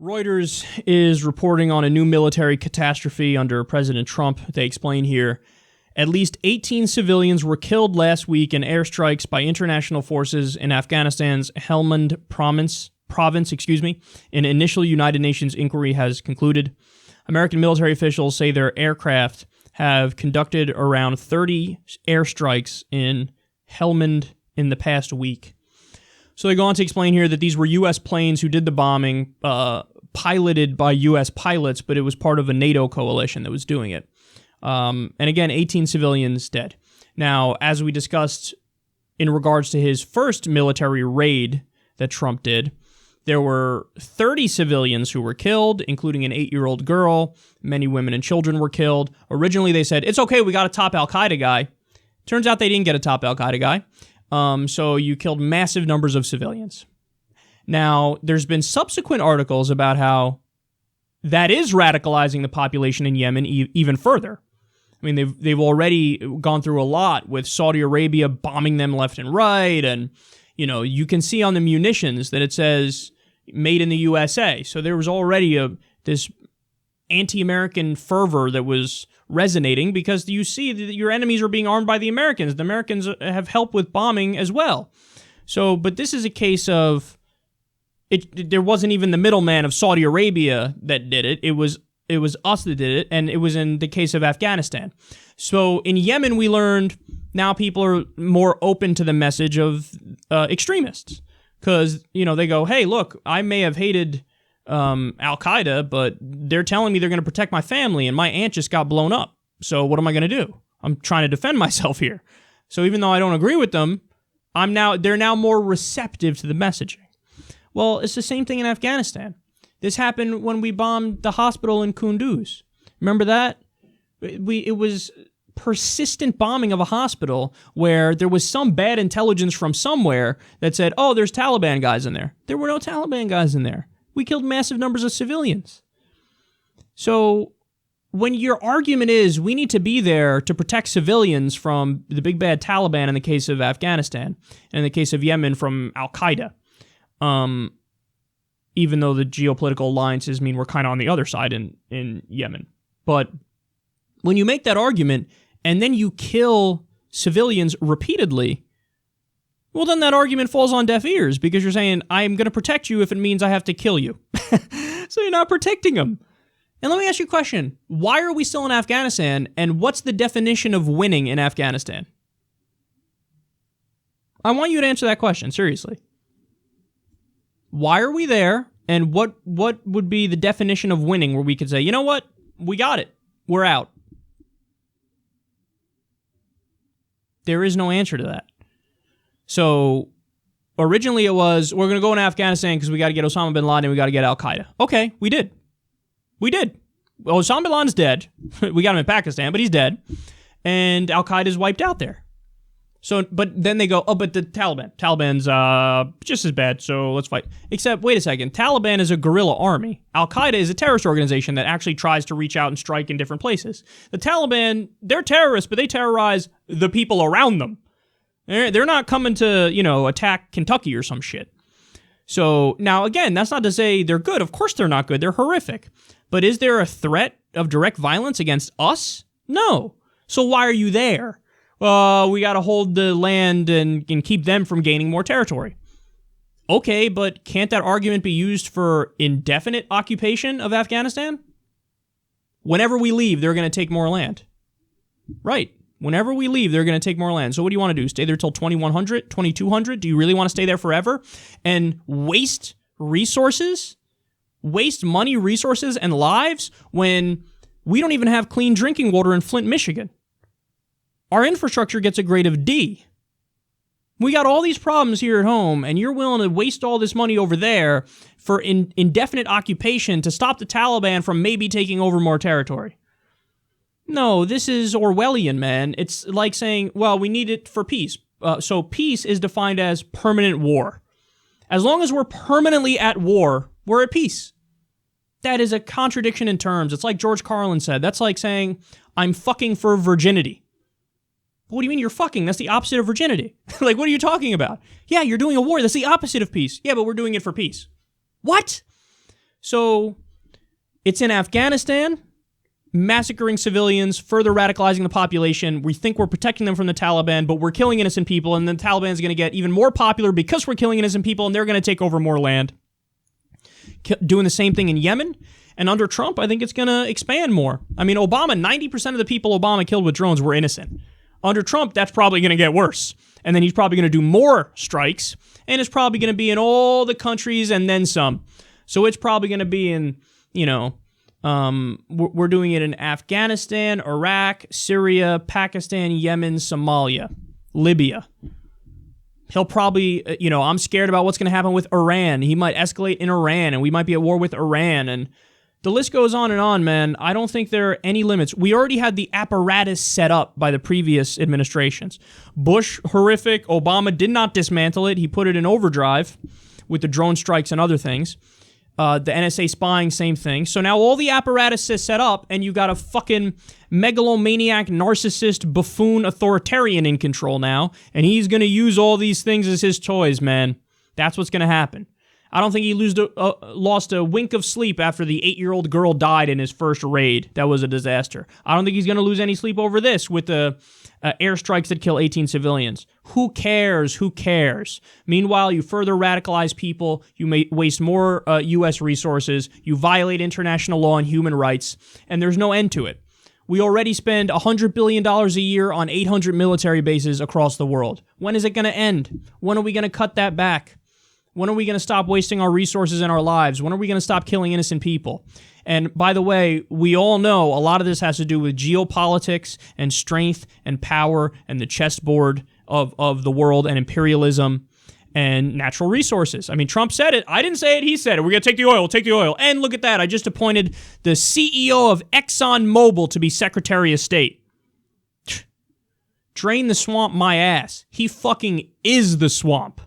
Reuters is reporting on a new military catastrophe under President Trump. They explain here, at least 18 civilians were killed last week in airstrikes by international forces in Afghanistan's Helmand province, an initial United Nations inquiry has concluded. American military officials say their aircraft have conducted around 30 airstrikes in Helmand in the past week. So they go on to explain here that these were U.S. planes who did the bombing, piloted by U.S. pilots, but it was part of a NATO coalition that was doing it. And again, 18 civilians dead. Now, as we discussed in regards to his first military raid that Trump did, there were 30 civilians who were killed, including an 8-year-old girl. Many women and children were killed. Originally, they said, it's okay, we got a top al-Qaeda guy. Turns out they didn't get a top al-Qaeda guy. So you killed massive numbers of civilians. Now, there's been subsequent articles about how that is radicalizing the population in Yemen even further. I mean, they've already gone through a lot with Saudi Arabia bombing them left and right, and you can see on the munitions that it says made in the USA. So there was already this anti-American fervor that was resonating because you see that your enemies are being armed by the Americans. The Americans have helped with bombing as well. So, but this is a case of there wasn't even the middleman of Saudi Arabia that did it. It was us that did it, and it was in the case of Afghanistan. So in Yemen, we learned now people are more open to the message of extremists because they go, hey, look, I may have hated al-Qaeda, but they're telling me they're going to protect my family, and my aunt just got blown up. So what am I going to do? I'm trying to defend myself here. So even though I don't agree with them, they're now more receptive to the messaging. Well, it's the same thing in Afghanistan. This happened when we bombed the hospital in Kunduz. Remember that? It was persistent bombing of a hospital where there was some bad intelligence from somewhere that said, oh, there's Taliban guys in there. There were no Taliban guys in there. We killed massive numbers of civilians. So when your argument is we need to be there to protect civilians from the big bad Taliban in the case of Afghanistan, and in the case of Yemen from al-Qaeda, even though the geopolitical alliances mean we're kind of on the other side in Yemen. But when you make that argument and then you kill civilians repeatedly, well, then that argument falls on deaf ears because you're saying, I'm going to protect you if it means I have to kill you. So you're not protecting them. And let me ask you a question. Why are we still in Afghanistan, and what's the definition of winning in Afghanistan? I want you to answer that question, seriously. Why are we there, and what would be the definition of winning where we could say, you know what, we got it, we're out? There is no answer to that. So originally it was, we're going to go into Afghanistan because we got to get Osama bin Laden and we got to get al-Qaeda. Okay, we did. Well, Osama bin Laden's dead. We got him in Pakistan, but he's dead. And al-Qaeda's wiped out there. So, but then they go, oh, but the Taliban's just as bad, so let's fight. Except, wait a second, Taliban is a guerrilla army. Al-Qaeda is a terrorist organization that actually tries to reach out and strike in different places. The Taliban, they're terrorists, but they terrorize the people around them. They're not coming to, attack Kentucky or some shit. So, now, again, that's not to say they're good. Of course they're not good. They're horrific. But is there a threat of direct violence against us? No. So why are you there? We got to hold the land and keep them from gaining more territory. Okay, but can't that argument be used for indefinite occupation of Afghanistan? Whenever we leave, they're going to take more land. Right. Whenever we leave, they're going to take more land. So what do you want to do? Stay there till 2100, 2200? Do you really want to stay there forever and waste resources? Waste money, resources, and lives when we don't even have clean drinking water in Flint, Michigan? Our infrastructure gets a grade of D. We got all these problems here at home, and you're willing to waste all this money over there for indefinite occupation to stop the Taliban from maybe taking over more territory. No, this is Orwellian, man. It's like saying, well, we need it for peace. So peace is defined as permanent war. As long as we're permanently at war, we're at peace. That is a contradiction in terms. It's like George Carlin said. That's like saying, I'm fucking for virginity. What do you mean you're fucking? That's the opposite of virginity. Like, what are you talking about? Yeah, you're doing a war. That's the opposite of peace. Yeah, but we're doing it for peace. What? So it's in Afghanistan, massacring civilians, further radicalizing the population. We think we're protecting them from the Taliban, but we're killing innocent people, and the Taliban is going to get even more popular because we're killing innocent people, and they're going to take over more land. Doing the same thing in Yemen, and under Trump, I think it's going to expand more. I mean, Obama, 90% of the people Obama killed with drones were innocent. Under Trump, that's probably going to get worse. And then he's probably going to do more strikes, and it's probably going to be in all the countries and then some. So it's probably going to be in, we're doing it in Afghanistan, Iraq, Syria, Pakistan, Yemen, Somalia, Libya. He'll probably, I'm scared about what's going to happen with Iran. He might escalate in Iran, and we might be at war with Iran, and the list goes on, man. I don't think there are any limits. We already had the apparatus set up by the previous administrations. Bush, horrific. Obama did not dismantle it. He put it in overdrive with the drone strikes and other things. The NSA spying, same thing. So now all the apparatus is set up, and you got a fucking megalomaniac, narcissist, buffoon authoritarian in control now, and he's going to use all these things as his toys, man. That's what's going to happen. I don't think he lost a wink of sleep after the 8-year-old girl died in his first raid. That was a disaster. I don't think he's going to lose any sleep over this with the airstrikes that kill 18 civilians. Who cares? Who cares? Meanwhile, you further radicalize people. You may waste more U.S. resources. You violate international law and human rights, and there's no end to it. We already spend $100 billion a year on 800 military bases across the world. When is it going to end? When are we going to cut that back? When are we going to stop wasting our resources and our lives? When are we going to stop killing innocent people? And by the way, we all know a lot of this has to do with geopolitics and strength and power and the chessboard of the world and imperialism and natural resources. I mean, Trump said it. I didn't say it. He said it. We're going to take the oil. And look at that. I just appointed the CEO of ExxonMobil to be Secretary of State. Drain the swamp my ass. He fucking is the swamp.